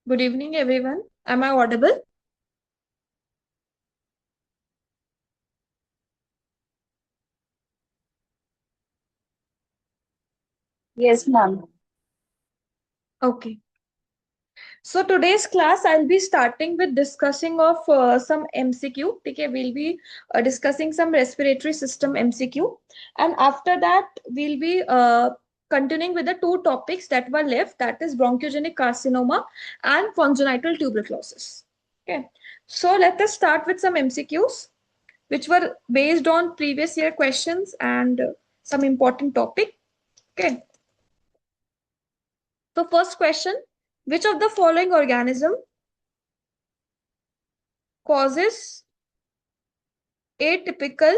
Good evening, everyone. Am I audible? Yes, ma'am. Okay. So today's class, I'll be starting with discussing of some MCQ. Okay, we'll be discussing some respiratory system MCQ, and after that, we'll be continuing with the two topics that were left. That is bronchogenic carcinoma and congenital tuberculosis. Okay. So let us start with some MCQs, which were based on previous year questions and some important topic. Okay. So first question, which of the following organism causes atypical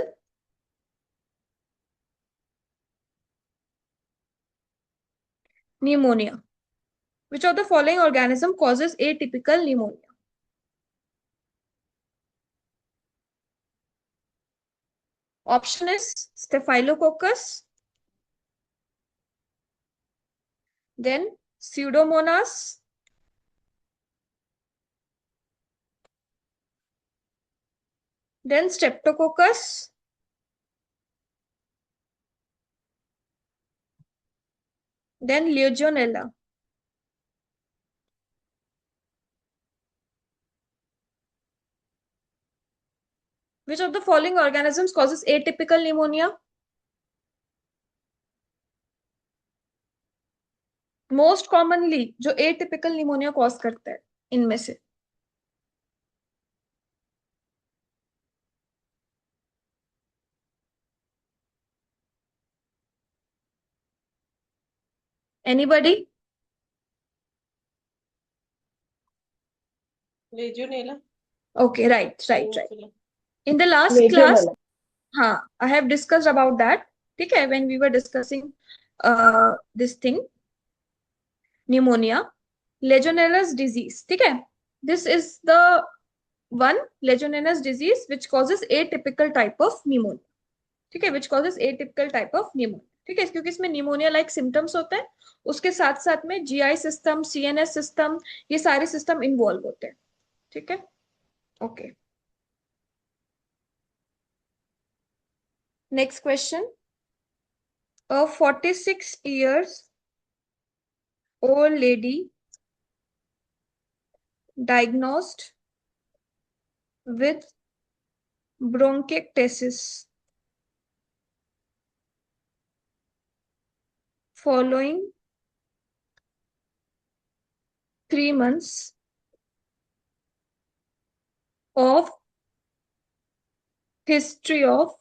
pneumonia? Which of the following organism causes atypical pneumonia? Option is Staphylococcus, then Pseudomonas, then Streptococcus, then Legionella. Which of the following organisms causes atypical pneumonia? Most commonly जो atypical pneumonia cause करता है इनमें से anybody? Legionella. Okay, right. In the last class, Legionella. हाँ, I have discussed about that. ठीक है, when we were discussing this thing, pneumonia, Legionnaires disease. ठीक है, this is the one Legionnaires disease which causes atypical type of pneumonia. ठीक है, which causes atypical type of pneumonia. ठीक है, क्योंकि इसमें निमोनिया लाइक सिम्टम्स होते हैं, उसके साथ साथ में जीआई सिस्टम, सीएनएस सिस्टम, ये सारे सिस्टम इन्वॉल्व होते हैं. ठीक है, okay. Next question. A 46 years old lady diagnosed with bronchiectasis following 3 months of history of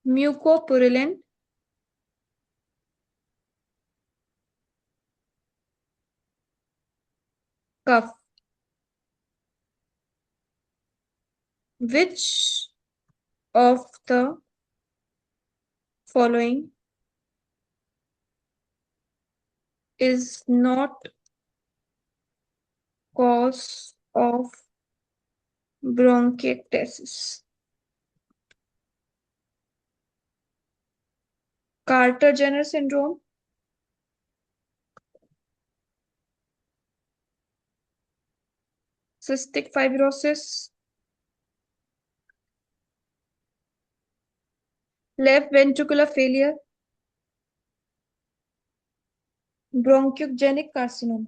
mucopurulent cough. Which of the following is not cause of bronchiectasis? Carter-Jenner syndrome, cystic fibrosis, left ventricular failure, bronchogenic carcinoma.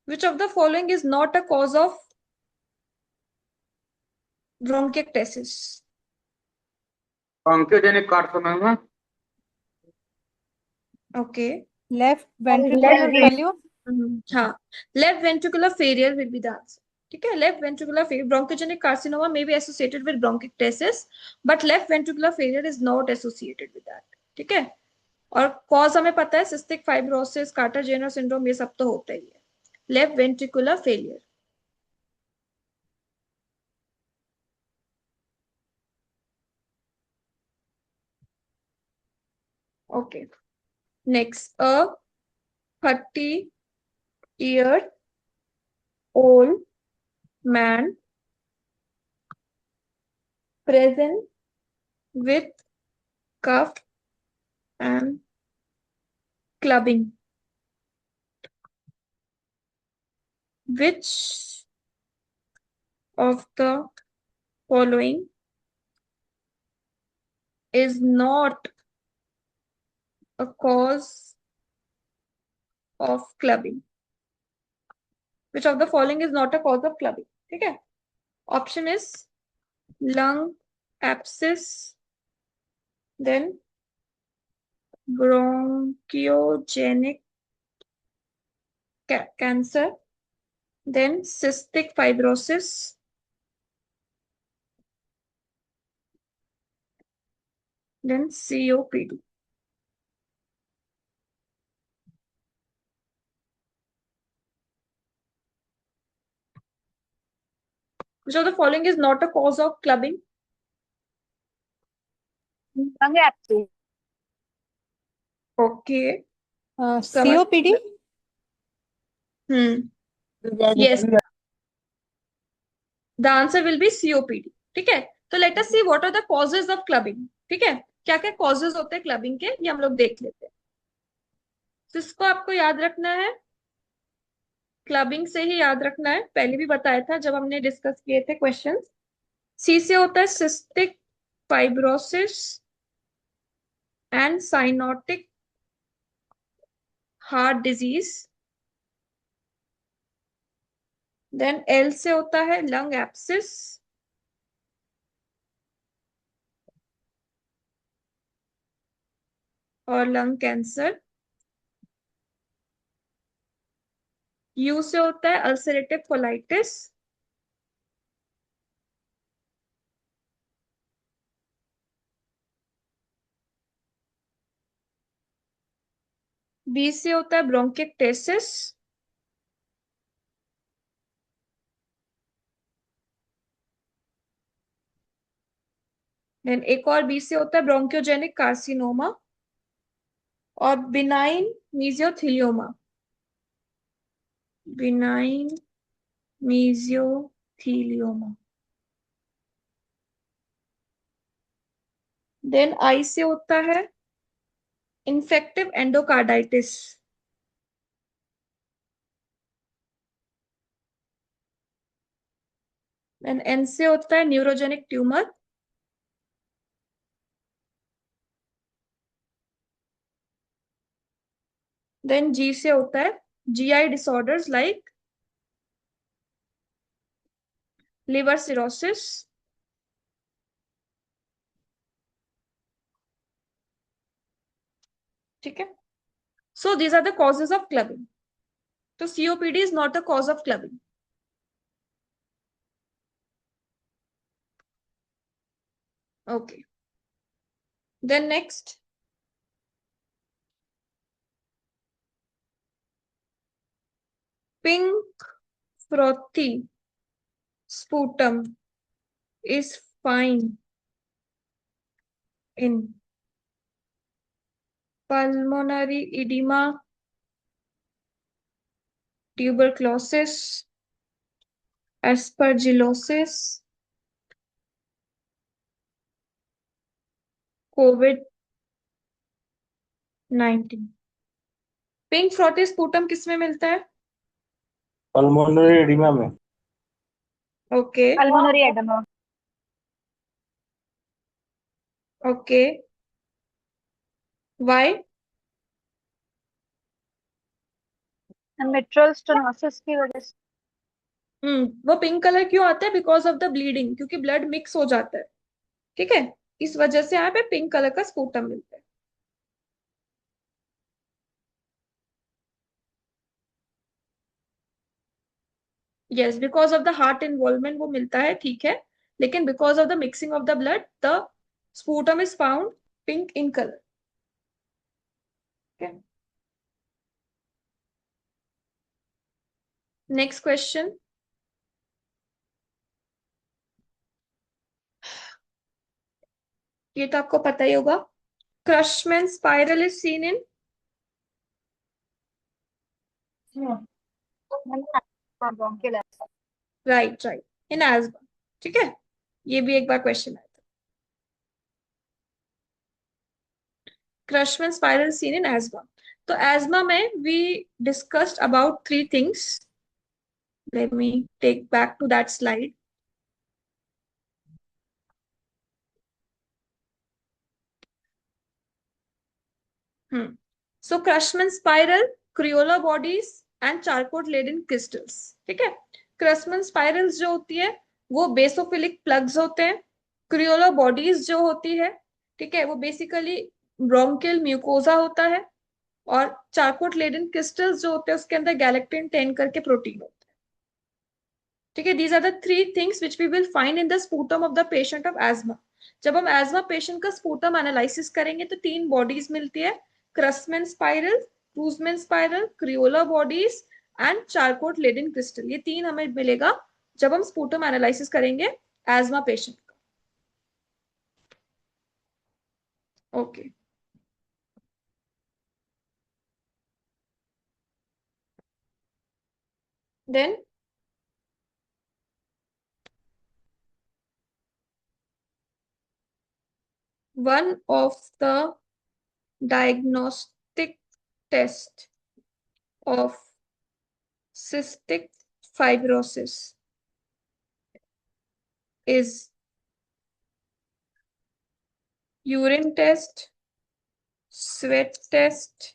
Which of the following is not a cause of bronchiectasis? Bronchogenic carcinoma. Okay. Left ventricular failure. हाँ, left ventricular failure will be the answer. ठीक है, left ventricular failure, bronchogenic carcinoma may be associated with bronchiectasis, but left ventricular failure is not associated with that. ठीक है, और cause हमें पता है, cystic fibrosis, Kartagener syndrome, ये सब तो होता ही है. Left ventricular failure. Okay, next. A 30-year-old man present with cough and clubbing. Which of the following is not a cause of clubbing? Which of the following is not a cause of clubbing? ठीक है? Option is lung abscess, then bronchiogenic cancer, then cystic fibrosis, then COPD. Which of the following is not a cause of clubbing? Lung abscess. Okay. COPD? Yes, the answer will be COPD. ठीक है? तो let us see what are the causes of clubbing. ठीक है? क्या क्या causes होते हैं clubbing के, ये हम लोग देख लेते हैं. तो इसको आपको याद रखना है, क्लबिंग से ही याद रखना है. पहले भी बताया था जब हमने डिस्कस किए थे क्वेश्चंस. सी से होता है cystic fibrosis and cyanotic heart disease. Then L से होता है लंग एब्सिस. और लंग कैंसर. यू से होता है अल्सरेटिव कोलाइटिस. बी से होता है ब्रोंकिक्टेसिस. देन एक और बी से होता है ब्रोंकियोजेनिक कार्सिनोमा और बिनाइन मीजियोथीलियोमा. बिनाइन मीजियोथीलियोमा. देन आई से होता है इन्फेक्टिव एंडोकार्डाइटिस. देन एन से होता है न्यूरोजेनिक ट्यूमर. देन जी से होता है GI disorders like liver cirrhosis. ठीक है? So these are the causes of clubbing. तो COPD is not a cause of clubbing. Okay. Then next, pink frothy sputum is fine in pulmonary edema, tuberculosis, aspergillosis, COVID-19. Pink frothy sputum किस में मिलता है? Pulmonary oedema में. Okay. Pulmonary edema. Okay. Why? Mitral stenosis की वजह से. वो pink colour क्यों आता है? बिकॉज ऑफ द ब्लीडिंग, क्योंकि ब्लड मिक्स हो जाता है. ठीक है? इस वजह से यहाँ पे पिंक कलर का स्पूटम मिलता है. Yes, because of the heart involvement वो मिलता है, ठीक है. लेकिन because of the mixing of the blood the sputum is found pink in colour. Next question. ये तो आपको पता ही होगा. Curschmann spiral is seen in. Bronchial asthma. Right right, in asthma. ठीक है? ये भी एक बार क्वेश्चन आया था. Crushman spiral seen in asthma. तो asthma में we discussed about 3 things. Let me take back to that slide. So Crushman spiral, Crayola bodies and charcoal laden crystals. ठीक है. Crushman spirals जो होती है वो बेसोफिलिक प्लग्स होते हैं. Crayola bodies जो होती है, ठीक है, वो बेसिकली ब्रोंकियल म्यूकोजा होता है. और चारकोट लेडन क्रिस्टल्स जो होते हैं उसके अंदर गैलेक्टिन 10 करके प्रोटीन होता है. ठीक है. These are the 3 things which we will find in the sputum of the patient of asthma. जब हम एज्मा पेशेंट का स्पूटम एनालिसिस करेंगे तो 3 बॉडीज मिलती है. Curschmann spiral, Curschmann spiral, Creola bodies and Charcot Leyden crystal. ये 3 हमें मिलेगा जब हम स्पूटम एनालिसिस करेंगे एज्मा पेशेंट का. Okay. Then one of the diagnostic test of cystic fibrosis is urine test, sweat test,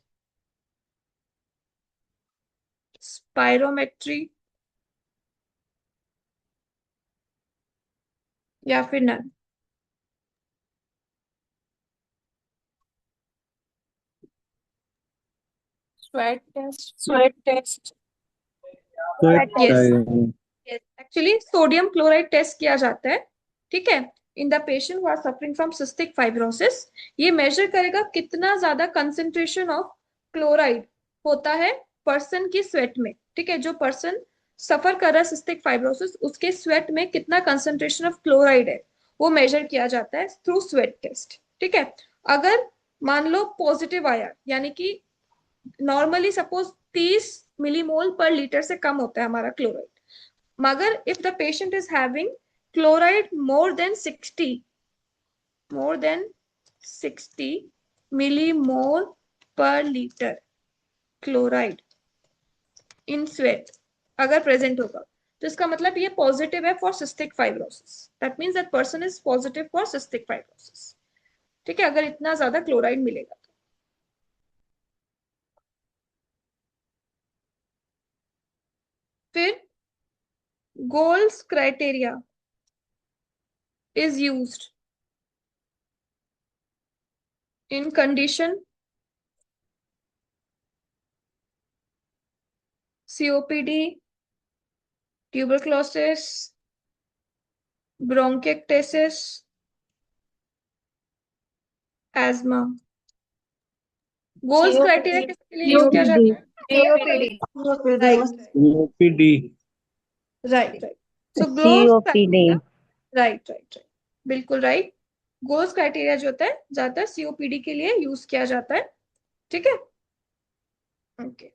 spirometry या फिर none. Sweat test. Sweat test. Yes. Yes. Actually, sodium chloride test किया जाता है. ठीक है. In the patient who are suffering from cystic fibrosis, ये measure करेगा कितना ज्यादा कंसेंट्रेशन ऑफ क्लोराइड होता है पर्सन की स्वेट में. ठीक है. जो पर्सन सफर कर रहा है सिस्टिक फाइब्रोसिस उसके स्वेट में कितना कंसेंट्रेशन ऑफ क्लोराइड है वो मेजर किया जाता है थ्रू स्वेट टेस्ट. ठीक है. अगर मान लो पॉजिटिव आया, यानी कि नॉर्मली सपोज 30 मिलीमोल पर लीटर से कम होता है हमारा क्लोराइड, मगर if the patient is having chloride more than 60 millimole पर लीटर क्लोराइड इन स्वेट अगर प्रेजेंट होगा तो इसका मतलब ये पॉजिटिव है for cystic fibrosis. That means that person is positive for cystic fibrosis. ठीक है. अगर इतना ज्यादा क्लोराइड मिलेगा तो. फिर Gold's criteria is used in condition COPD, tuberculosis, bronchiectasis, asthma. Gold's criteria किसके लिए यूज किया जाता है? COPD. COPD. Right. So Gold's COPD. criteria. Right. बिल्कुल राइट. गोल्स क्राइटेरिया जो होता है ज्यादातर सीओपीडी के लिए यूज किया जाता है. ठीक है. ओके.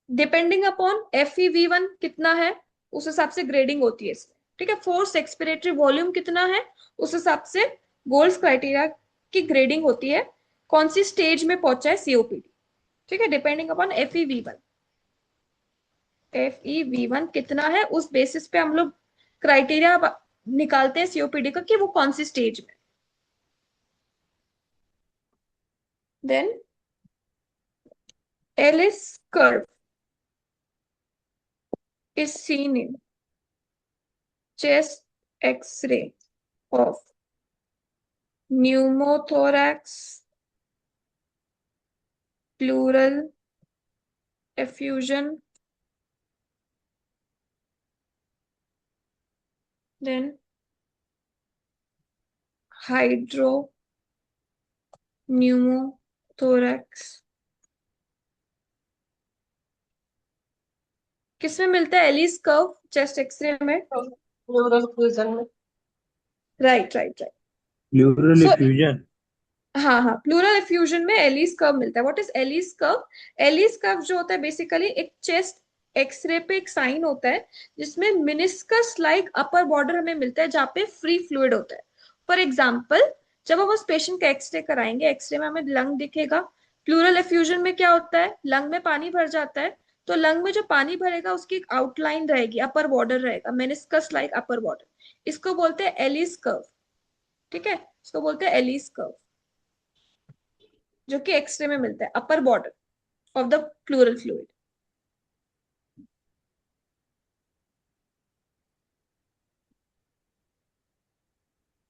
डिपेंडिंग अपॉन FeV1 कितना है उस हिसाब से ग्रेडिंग होती है इसमें. ठीक है. फोर्स एक्सपिरेटरी वॉल्यूम कितना है उस हिसाब से गोल्स क्राइटेरिया की ग्रेडिंग होती है कौन सी स्टेज में पहुंचा है सीओपीडी. ठीक है. डिपेंडिंग अपॉन FeV1 कितना है उस बेसिस पे हम लोग क्राइटेरिया निकालते हैं सीओपीडी का कि वो कौन सी स्टेज में. Then Ellis curve is seen in chest X-ray of pneumothorax, pleural effusion, then hydropneumothorax. किसमें मिलता है एलिस कर्व? चेस्ट एक्सरे में. Pleural effusion में. राइट. Pleural So- effusion. हाँ, प्लूरल एफ्यूजन में एलिस कर्व मिलता है. What is Ellis curve? Ellis curve जो होता है बेसिकली एक चेस्ट एक्सरे पे एक साइन होता है जिसमें मिनिस्कस लाइक अपर बॉर्डर हमें मिलता है जहाँ पे फ्री फ्लूइड होता है. फॉर एग्जाम्पल जब हम उस पेशेंट का एक्सरे कराएंगे, एक्सरे में हमें लंग दिखेगा। प्लूरल एफ्यूजन में क्या होता है, लंग में पानी भर जाता है, तो लंग में जो पानी भरेगा उसकी एक आउटलाइन रहेगी, अपर बॉर्डर रहेगा, मेनिस्कस लाइक अपर बॉर्डर। इसको बोलते हैं एलिस कर्व। ठीक है, इसको बोलते हैं एलिस कर्व, जो कि एक्सरे में मिलता है, upper border of the pleural fluid.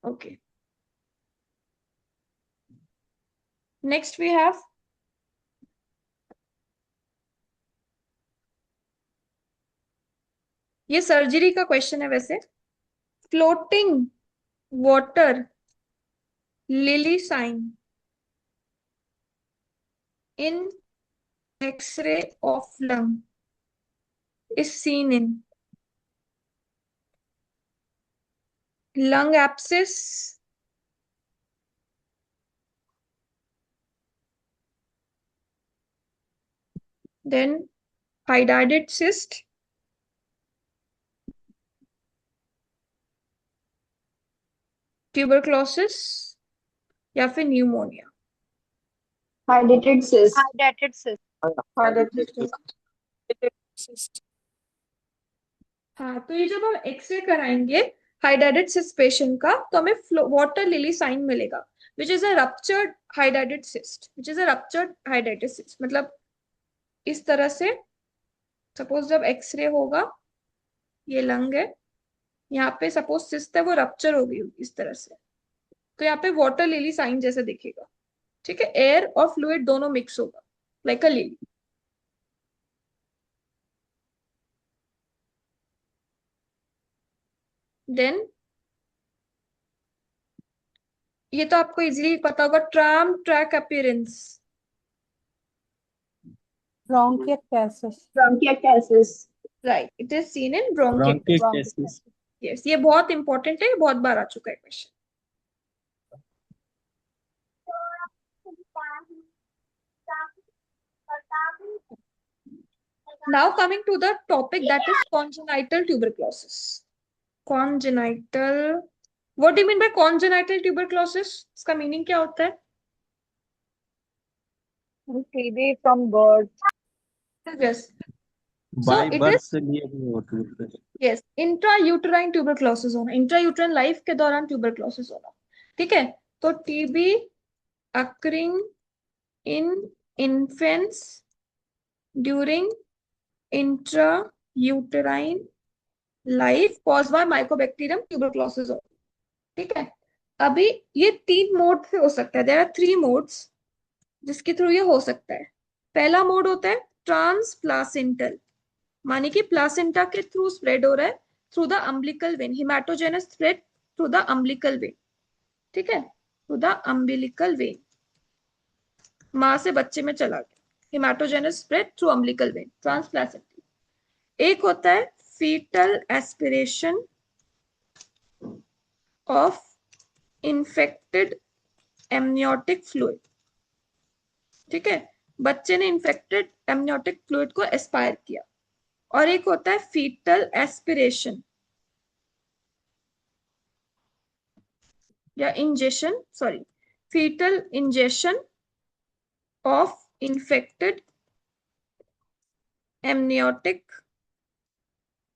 Okay, next we have, ये सर्जरी का क्वेश्चन है वैसे। Floating water lily sign in X-ray of lung is seen in lung abscess, then hydatid cyst, tuberculosis या फिर pneumonia। Hydrated cyst. Hydrated cyst. Hydrated cyst. हाँ, तो ये जब हम एक्सरे कराएंगे हाइडाइडेड सिस्ट पेशेंट का, तो हमें वाटर लिली साइन मिलेगा, which is a ruptured hydatid cyst, which is a ruptured hydatid cyst. मतलब इस तरह से, सपोज जब एक्सरे होगा, ये लंग है, यहाँ पे सपोज सिस्ट है, वो रप्चर हो गई होगी इस तरह से, तो यहाँ पे वाटर लिली साइन जैसे दिखेगा। ठीक है, एयर और फ्लूइड दोनों मिक्स होगा, लाइक अ लिली। देन ये तो आपको इजीली पता होगा, tram track appearance. Bronchiectasis. Bronchiectasis. Right, it is seen in bronchiectasis. bronchiectasis, yes, ये बहुत इंपॉर्टेंट है, ये बहुत बार आ चुका है question. Now coming to the topic, that is congenital tuberculosis. Congenital, what do you mean by congenital tuberculosis? इसका meaning क्या होता है? TB from birth. Yes. So by it birth is, से लिए भी होती है। yes, intrauterine tuberculosis होना, intrauterine लाइफ के दौरान tuberculosis होना। ठीक है, तो TB occurring in infants during intrauterine life caused by mycobacterium tuberculosis होगा। ठीक है, अभी ये 3 मोड से हो सकता है, देयर आर 3 मोड्स जिसके थ्रू ये हो सकता है। पहला मोड होता है ट्रांसप्लासेंटल, माने कि प्लासेंटा के थ्रू स्प्रेड हो रहा है, through the umbilical vein, haematogenous spread through the umbilical vein. ठीक है, थ्रू द अम्बिलिकल वेन, मां से बच्चे में चला गया, haematogenous spread through umbilical vein, transplacental. एक होता है foetal aspiration of infected amniotic fluid. ठीक है, बच्चे ने इन्फेक्टेड एमनियोटिक फ्लूइड को एस्पायर किया। और एक होता है फीटल एस्पिरेशन या ingestion, sorry, foetal ingestion of infected amniotic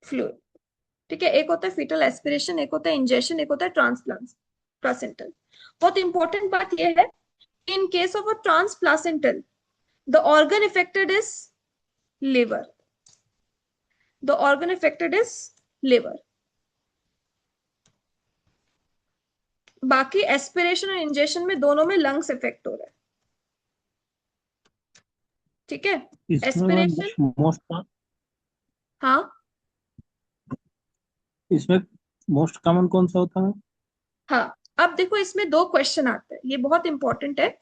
fluid. ठीक है, एक होता है फीटल एस्पिरेशन, एक होता है इंजेशन, एक होता है ट्रांसप्लासेंटल। बहुत इंपॉर्टेंट बात यह है, इन case of a transplacental the organ affected is liver, the organ affected is liver। बाकी एस्पिरेशन और इंजेक्शन में दोनों में लंग्स इफेक्ट हो रहा है। ठीक है, एस्पिरेशन, मोस्ट हाँ इसमें मोस्ट कॉमन कौन सा होता है? हाँ, अब देखो इसमें 2 क्वेश्चन आते हैं, ये बहुत इंपॉर्टेंट है।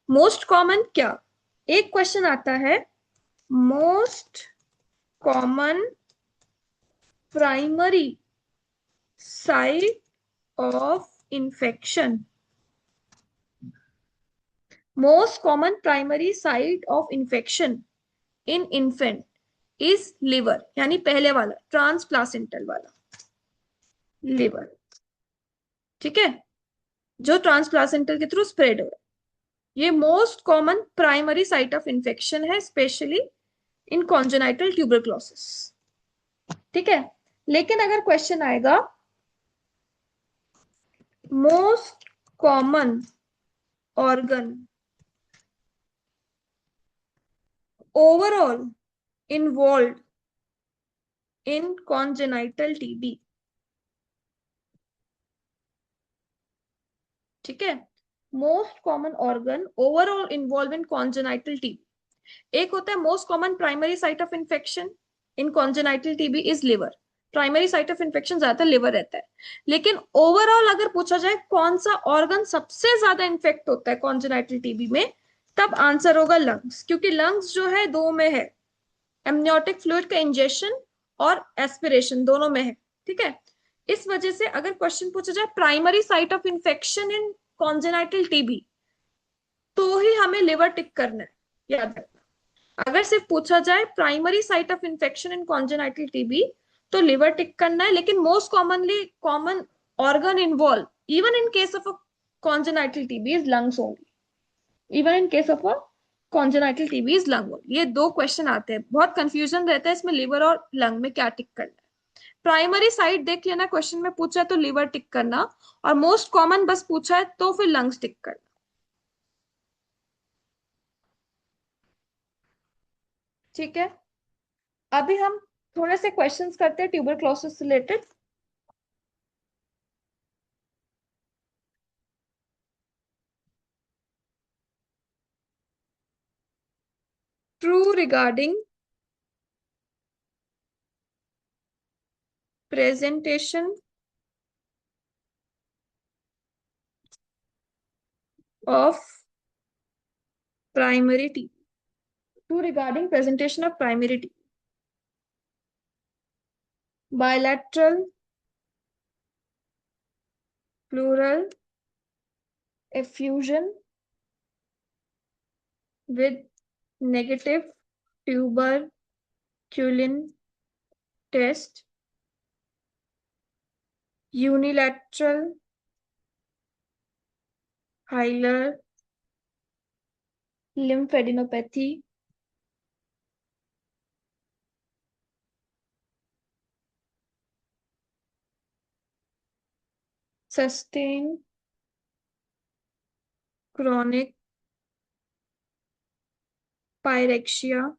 मोस्ट कॉमन क्या, एक क्वेश्चन आता है most common primary site of infection, most common primary site of infection in infant is liver, यानी पहले वाला ट्रांसप्लासेंटल वाला लिवर। ठीक है, जो ट्रांसप्लासेंटल के थ्रू स्प्रेड हो रहा है। ये most common primary site of infection है, स्पेशली इन कॉन्जेनाइटल ट्यूबरक्लोसिस। ठीक है, लेकिन अगर क्वेश्चन आएगा most common organ overall involve in congenital TB, ठीक है, most common organ overall involve in congenital TB. एक होता है most common primary site of infection in congenital TB is liver. Primary site of infection ज्यादातर liver रहता है, लेकिन overall अगर पूछा जाए कौन सा ऑर्गन सबसे ज्यादा इन्फेक्ट होता है कॉन्जेनाइटल टीबी में, तब आंसर होगा लंग्स, क्योंकि लंग्स जो है दो में है, एमनियोटिक फ्लूइड का इंजेक्शन और एस्पिरेशन दोनों में है। ठीक है, इस वजह से अगर क्वेश्चन पूछा जाए primary site of infection in congenital TB, तो ही हमें लिवर टिक करना है, याद रखना। अगर सिर्फ पूछा जाए primary site of infection in congenital TB, तो लिवर टिक करना है, लेकिन most commonly common organ involve even in case of a congenital TB is lungs only. Even in case of a congenital TB is lung only. ये दो question आते हैं, बहुत confusion रहता है इसमें, लिवर और लंग में क्या टिक करना है। प्राइमरी साइट देख लेना, क्वेश्चन में पूछा है तो लिवर टिक करना, और मोस्ट कॉमन बस पूछा है तो फिर लंग्स टिक करना। ठीक है, अभी हम थोड़े से क्वेश्चंस करते हैं tuberculosis related. True regarding presentation of primary TB. True regarding presentation of primary TB. Bilateral pleural effusion with negative tuberculin test. Unilateral hilar lymphadenopathy. Sustained chronic pyrexia.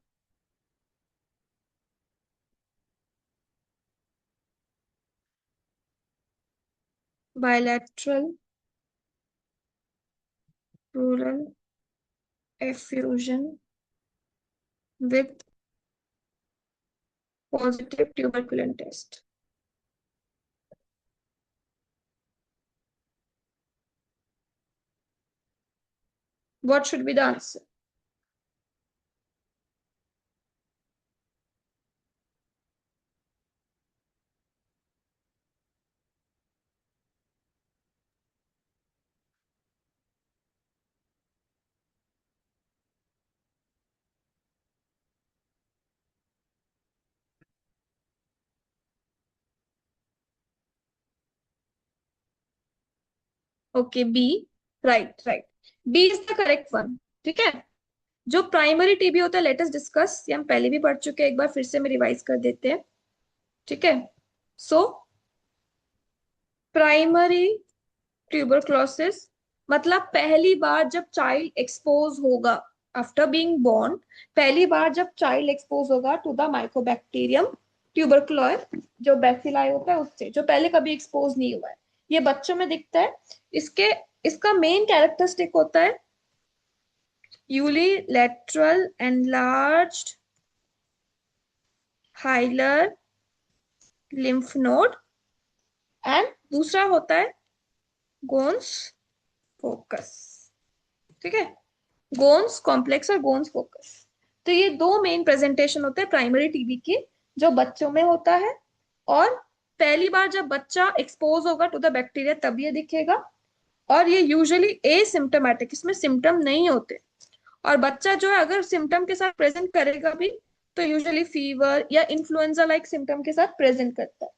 Bilateral pleural effusion with positive tuberculin test. What should be the answer? Okay, B, right right, B is the correct one. ठीक है, जो primary TB होता है, let us discuss, ये हम पहले भी पढ़ चुके हैं, एक बार फिर से मैं रिवाइज कर देते हैं। ठीक है, सो प्राइमरी ट्यूबरक्लोसिस मतलब पहली बार जब चाइल्ड एक्सपोज होगा आफ्टर बीइंग बोर्न, पहली बार जब चाइल्ड एक्सपोज होगा टू द माइकोबैक्टीरियम ट्यूबरक्लोय, जो बैसिलाई होता है उससे, जो पहले कभी एक्सपोज नहीं हुआ है। ये बच्चों में दिखता है। इसके इसका मेन कैरेक्टरिस्टिक होता है unilateral enlarged hilar lymph node, and दूसरा होता है गोन्स फोकस। ठीक है, गोन्स कॉम्प्लेक्स और गोन्स फोकस। तो ये दो मेन प्रेजेंटेशन होते हैं प्राइमरी टीबी के, जो बच्चों में होता है, और पहली बार जब बच्चा एक्सपोज होगा टू द बैक्टीरिया तब ये दिखेगा, और ये यूजुअली एसिम्प्टोमेटिक, इसमें सिम्टम नहीं होते। और बच्चा जो है अगर सिम्टम के साथ प्रेजेंट करेगा भी, तो यूजुअली फीवर या इन्फ्लुएंजा लाइक सिम्टम के साथ प्रेजेंट करता है।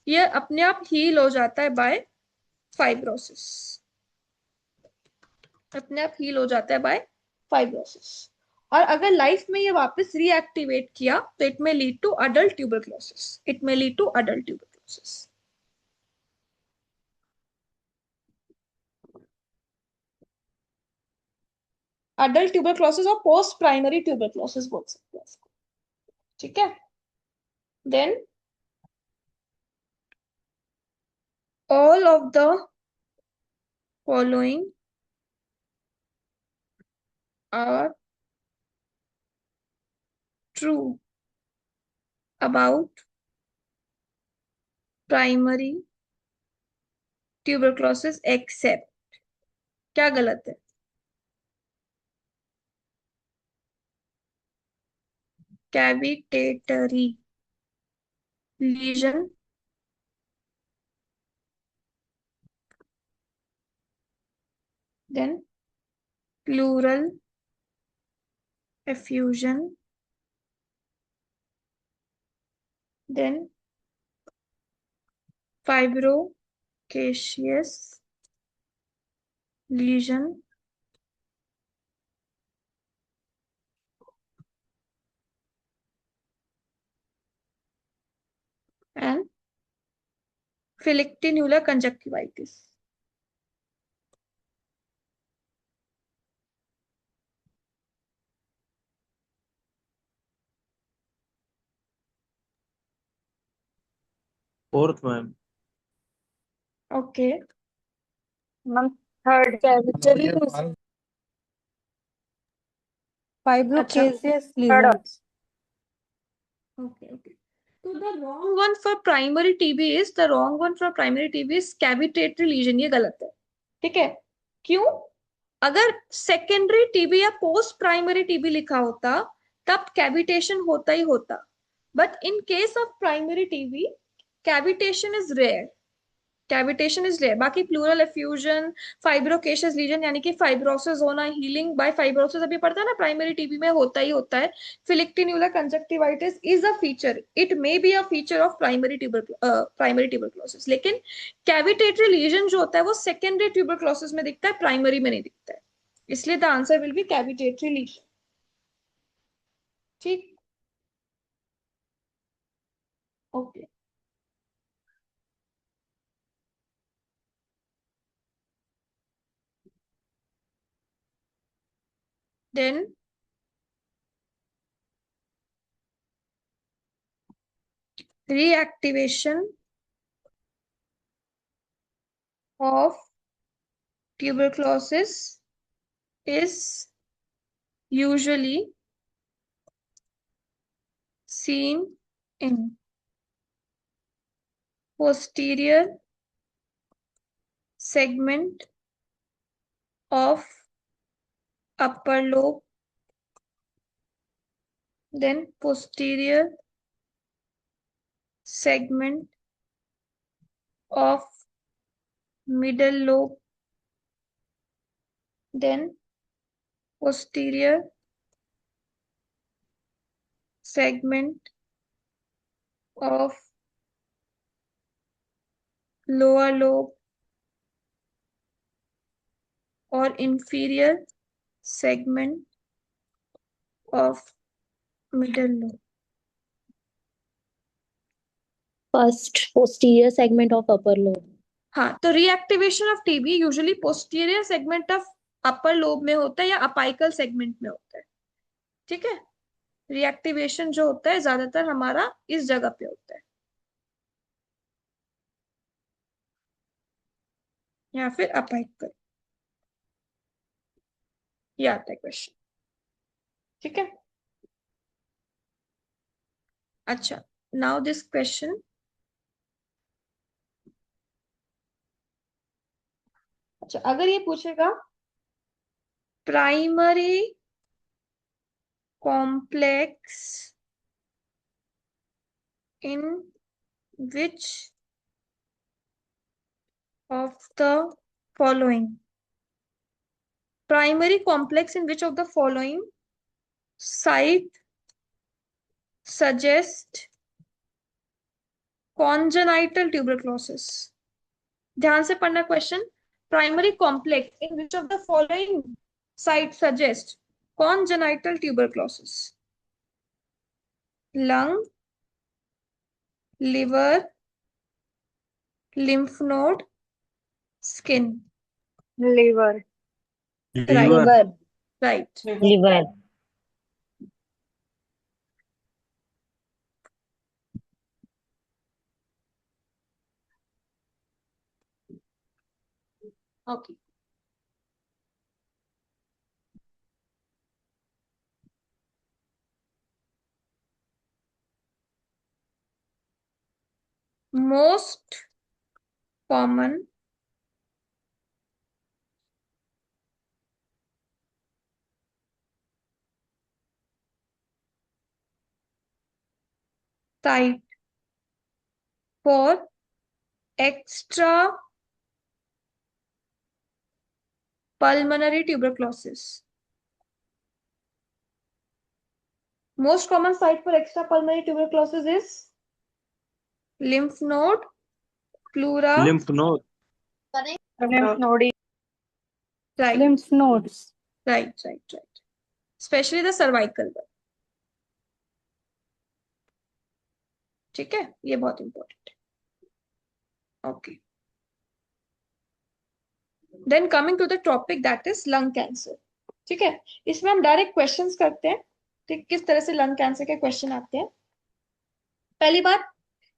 ये अपने आप हील हो जाता है बाय फाइब्रोसिस। अपने आप हील हो जाता है बाय फाइब्रोसिस। और अगर लाइफ में ये वापस रीएक्टिवेट किया तो it may lead to adult tuberculosis, it may lead to adult tuberculosis. Adult tuberculosis और पोस्ट प्राइमरी ट्यूबरक्लोसिस बोल सकते हैं इसको, ठीक है। Then all of the following are true about primary tuberculosis except, क्या गलत है? cavitatory lesion, then pleural effusion, then fibrocaseous lesion, and filictinular conjunctivitis. Fourth ma'am. Okay. Ma'am, third. Cavitary fibrocaseous Third. lesions. Okay, okay. So the wrong one for primary TB is, the wrong one for primary TB is cavitatory lesion, ये गलत है, ठीक है। क्यों? अगर secondary TB या post primary TB लिखा होता तब कैविटेशन होता ही होता, but in case of primary TB cavitation is rare, cavitation is rare. बाकी प्लूरल एफ्यूजन, फाइब्रोकेशियस लीजन यानी कि फाइब्रोसिस होना, हीलिंग बाय फाइब्रोसिस अभी पढ़ता है ना, प्राइमरी टीबी में होता ही होता है। Phlyctenular conjunctivitis is a feature, it may be a feature of primary tuberculosis, लेकिन कैविटेटरी लीजन जो होता है वो सेकेंडरी ट्यूबरक्लोसिस में दिखता है, प्राइमरी में नहीं दिखता है, इसलिए the answer will be cavitatory lesion. ठीक, okay. Then reactivation of tuberculosis is usually seen in posterior segment of upper lobe, then posterior segment of middle lobe, then posterior segment of lower lobe or inferior segment of middle lobe. First, posterior segment of upper lobe. हाँ, तो reactivation of TB usually posterior segment of upper lobe में होता है या apical segment में होता है, ठीक है। रीएक्टिवेशन जो होता है ज्यादातर हमारा इस जगह पे होता है या फिर अपाइकल, ये आता है क्वेश्चन, ठीक है। अच्छा, नाउ दिस क्वेश्चन, अच्छा अगर ये पूछेगा primary complex in which of the following, primary complex in which of the following site suggest congenital tuberculosis, ध्यान से पढ़ना question. primary complex in which of the following site suggest congenital tuberculosis? Lung, liver, lymph node, skin. Liver. Right, Liver. right. Liver. Okay. Most common site for extra pulmonary tuberculosis. Most common site for extra pulmonary tuberculosis is lymph node, pleura. Lymph node. Lymph node. Right, Lymph nodes. right. Especially the cervical one. ठीक है, ये बहुत important है. Okay. Then coming to the topic that is lung cancer. ठीक है, इसमें हम direct questions करते हैं. ठीक, किस तरह से लंग कैंसर के क्वेश्चन आते हैं. पहली बात,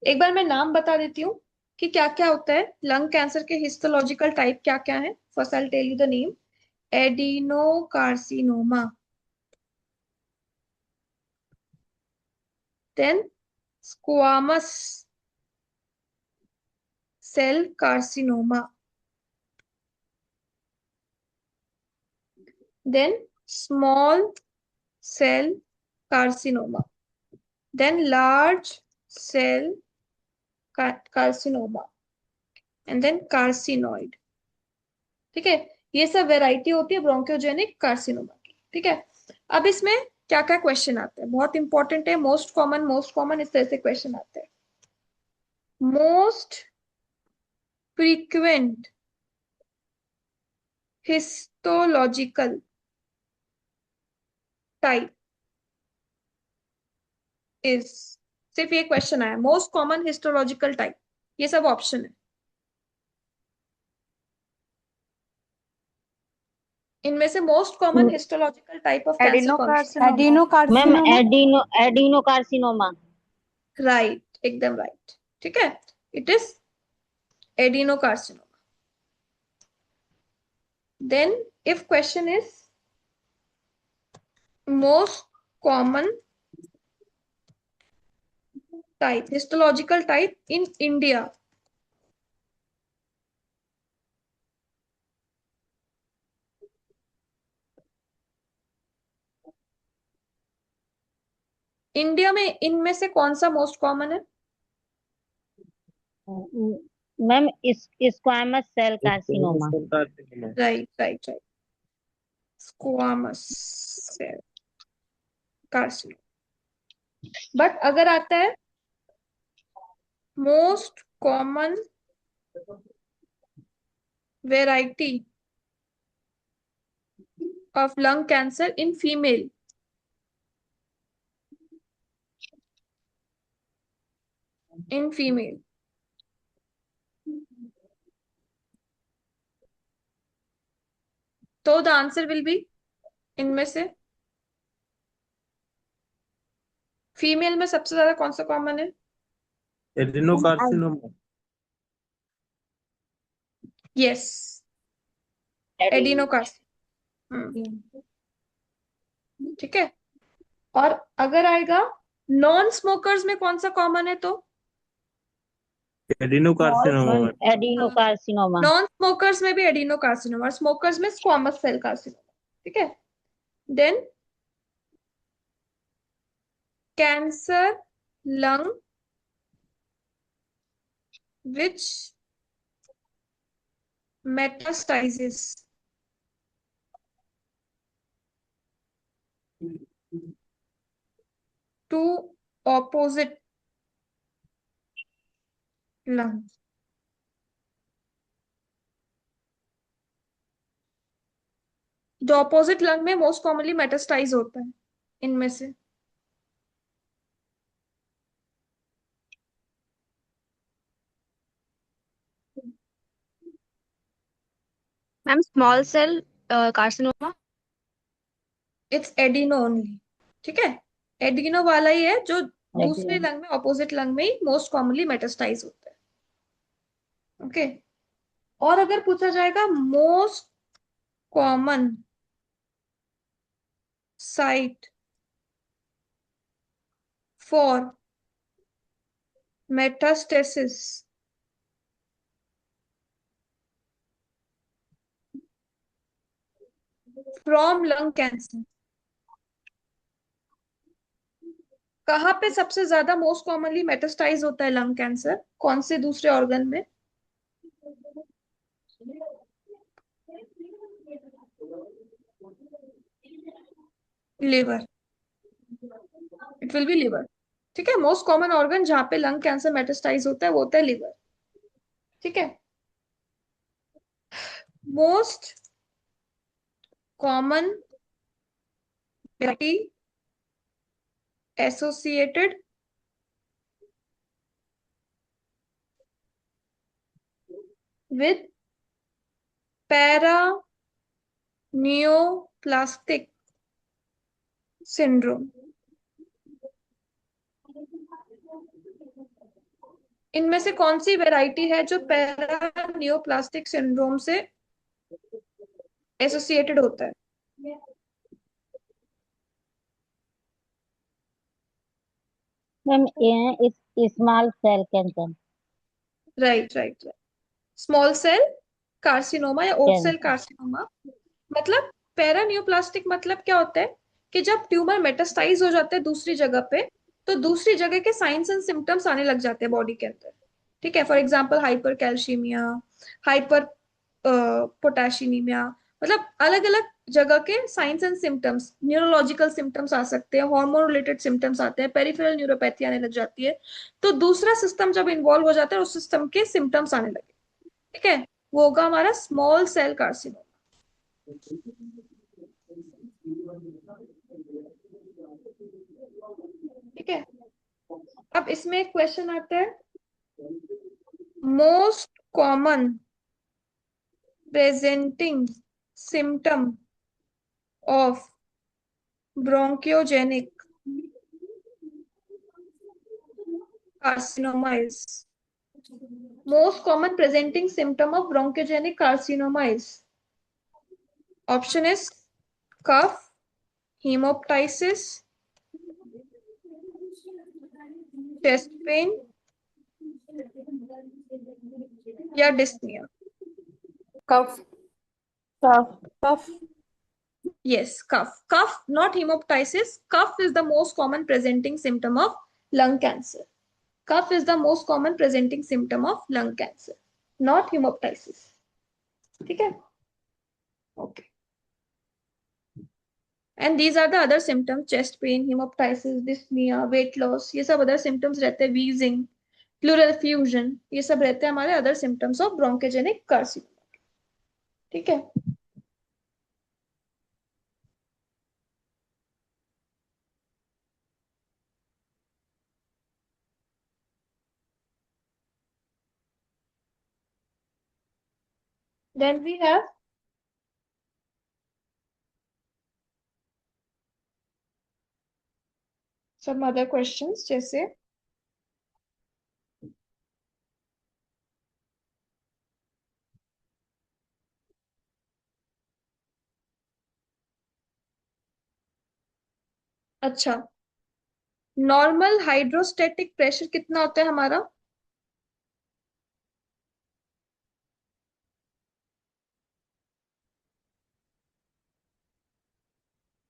एक बार मैं नाम बता देती हूँ कि क्या क्या होता है. लंग कैंसर के हिस्टोलॉजिकल टाइप क्या क्या है. First I tell you the name. Adenocarcinoma, then squamous cell carcinoma, then small cell carcinoma, then large cell carcinoma, and then carcinoid. ठीक है, ये सब वेराइटी होती है ब्रोंकोजेनिक कार्सिनोमा की. ठीक है, अब इसमें क्या क्या क्वेश्चन आते हैं, बहुत इंपॉर्टेंट है. मोस्ट कॉमन इस तरह से क्वेश्चन आते हैं. Most frequent histological type is, सिर्फ ये क्वेश्चन आया. मोस्ट कॉमन हिस्टोलॉजिकल टाइप, ये सब ऑप्शन है. इनमें से most common histological type of cancer कौन सा? Adenocarcinoma. Adenocarcinoma. Adenocarcinoma. राइट, एकदम राइट. ठीक है, it is adenocarcinoma. Then if question is most common type, histological type in India, India में इनमें से कौन सा मोस्ट कॉमन है? Ma'am squamous cell carcinoma. Right. Squamous cell carcinoma. But अगर आता है most common variety of lung cancer in female, तो द आंसर विल बी, इनमें से फीमेल में सबसे ज्यादा कौन सा कॉमन है? एडिनोकार्सिनोमा. Yes, adenocarcinoma. ठीक है, और अगर आएगा नॉन स्मोकर्स में कौन सा कॉमन है, तो एडिनोकार्सिनोमा. एडिनोकार्सिनोमा. नॉन स्मोकर्स में भी एडिनोकार्सिनोमा और स्मोकर्स में स्क्वामस सेल कार्सिनोमा. ठीक है, then cancer lung which metastasizes to opposite lung. जो ऑपोजिट लंग में मोस्ट कॉमनली मेटास्टाइज होता है इनमें से? Ma'am small cell carcinoma. It's adeno only. ठीक है, एडिनो वाला ही है जो दूसरे Adeno. लंग में, ऑपोजिट लंग में ही मोस्ट कॉमनली मेटास्टाइज होता है। ओके, और अगर पूछा जाएगा most common site for metastasis from lung cancer, कहाँ पे सबसे ज्यादा मोस्ट कॉमनली मेटास्टाइज होता है लंग कैंसर? कौन से दूसरे ऑर्गन में? Liver. It will be liver. ठीक है, मोस्ट कॉमन ऑर्गन जहां पे लंग कैंसर मेटास्टाइज होता है वो होता है लिवर। ठीक है, most common associated with paraneoplastic syndrome। इनमें से कौन सी वेराइटी है जो पैरानियोप्लास्टिक सिंड्रोम से एसोसिएटेड होता है? Ma'am is small cell cancer. Right right right, small cell carcinoma या ओट सेल कैंसर। कार्सिनोमा। मतलब पैरानियोप्लास्टिक मतलब क्या होता है कि जब ट्यूमर मेटास्टाइज हो जाता है दूसरी जगह पे, तो दूसरी जगह के साइंस एंड सिम्टम्स आने लग जाते हैं बॉडी के अंदर। ठीक है, for example hypercalcemia, hyper potassiumia, मतलब अलग अलग जगह के signs and symptoms, neurological symptoms आ सकते हैं, हार्मोन रिलेटेड सिम्टम्स आते हैं, पेरिफेरल न्यूरोपैथी आने लग जाती है। तो दूसरा सिस्टम जब इन्वॉल्व हो जाता है उस सिस्टम के सिम्टम्स आने लगे। ठीक है, वो होगा हमारा स्मॉल सेल कार्सिनोमा। ठीक है, अब इसमें एक क्वेश्चन आता है, most common presenting symptom of bronchogenic carcinoma is, most common presenting symptom of bronchogenic carcinoma is, option is cough, hemoptysis, chest pain या dyspnea. Cough. Cough. Cough. Yes, cough. Cough, not hemoptysis. Cough is the most common presenting symptom of lung cancer. Cough is the most common presenting symptom of lung cancer, not hemoptysis. ठीक है? Okay. And these are the other symptoms: chest pain, hemoptysis, dyspnea, weight loss. ये सब other symptoms रहते हैं, wheezing, pleural effusion. ये सब रहते हैं हमारे other symptoms of bronchogenic carcinoma. ठीक है? Then we have some other questions जैसे अच्छा, नॉर्मल हाइड्रोस्टेटिक प्रेशर कितना होता है हमारा?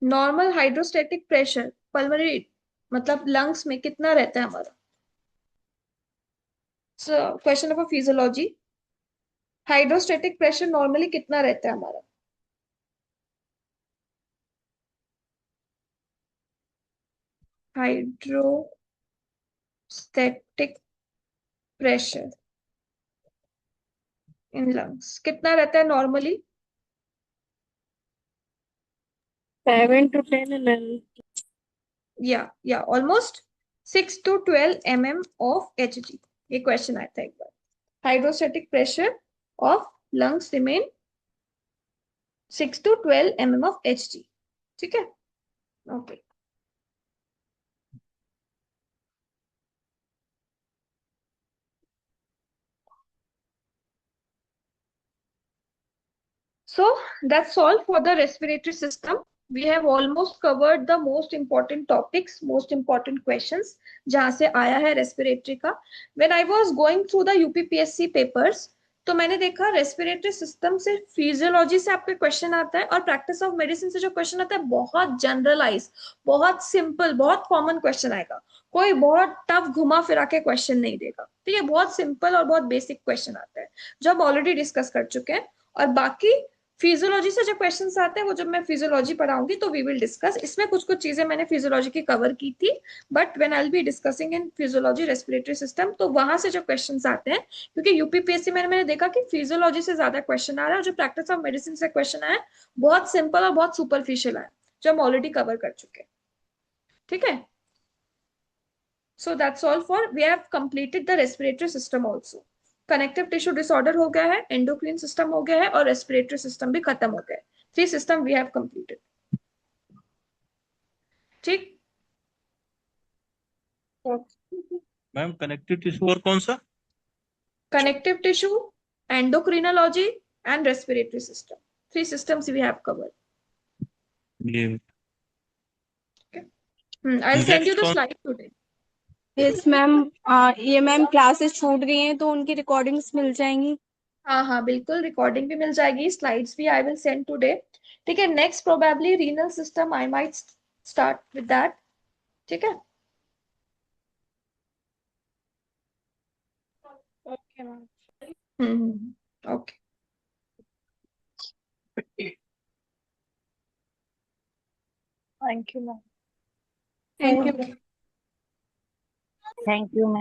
नॉर्मल हाइड्रोस्टेटिक प्रेशर पल्मोनरी मतलब लंग्स में कितना रहता है हमारा? Question of physiology, hydrostatic pressure normally कितना रहता है हमारा? हाइड्रोस्टेटिक प्रेशर इन लंग्स कितना रहता है normally? 7 to 10 mm. Yeah, almost 6 to 12 mm of Hg. ये क्वेश्चन आया था एक बार. Hydrostatic pressure of lungs remain 6 to 12 mm of Hg. ठीक है? Okay. So that's all for the respiratory system. We have almost covered the most important topics, most important questions जहाँ से आया है respiratory का. When I was going through the UPPSC papers, तो मैंने देखा रेस्पिरेटरी सिस्टम से फिजियोलॉजी से आपके क्वेश्चन आता है और प्रैक्टिस ऑफ मेडिसिन से जो क्वेश्चन आता है बहुत जनरलाइज, बहुत सिंपल, बहुत कॉमन क्वेश्चन आएगा. कोई बहुत टफ घुमा फिरा के क्वेश्चन नहीं देगा. तो ये बहुत सिंपल और बहुत बेसिक क्वेश्चन आता है जो हम ऑलरेडी डिस्कस कर चुके हैं. और बाकी फिजियोलॉजी से जो क्वेश्चंस आते हैं वो जब मैं फिजियोलॉजी पढ़ाऊंगी तो वी विल डिस्कस. इसमें कुछ कुछ चीजें मैंने फिजियोलॉजी की कवर की थी, but when I will be discussing in physiology respiratory system तो वहां से जो क्वेश्चंस आते हैं, क्योंकि यूपीपीएससी में मैंने देखा कि फिजियोलॉजी से ज्यादा क्वेश्चन आ रहा है और जो प्रैक्टिस ऑफ मेडिसिन से क्वेश्चन आया बहुत सिंपल और बहुत सुपरफिशियल आया जो हम ऑलरेडी कवर कर चुके हैं. ठीक है? So that's all for we have completed the respiratory system also. Connective tissue disorder हो गया है, एंडोक्राइन सिस्टम हो गया है और रेस्पिरेटरी सिस्टम भी खत्म हो गया है. 3 सिस्टम वी हैव कंप्लीटेड. ठीक. मैम कनेक्टिव टिश्यू और कौन सा? Connective tissue, endocrinology and respiratory system. 3 systems we have covered. ये I'll send you Next the one. slide today. Yes ma'am. ये मैम क्लासेस छूट गई हैं तो उनकी रिकॉर्डिंग्स मिल जाएंगी. हाँ बिल्कुल, रिकॉर्डिंग भी मिल जाएगी, स्लाइड्स भी आई विल सेंड टुडे. ठीक है. Next probably renal system, I might start with that. ठीक है. Okay ma'am. Okay. Thank you ma'am. Thank you. Thank you, ma'am.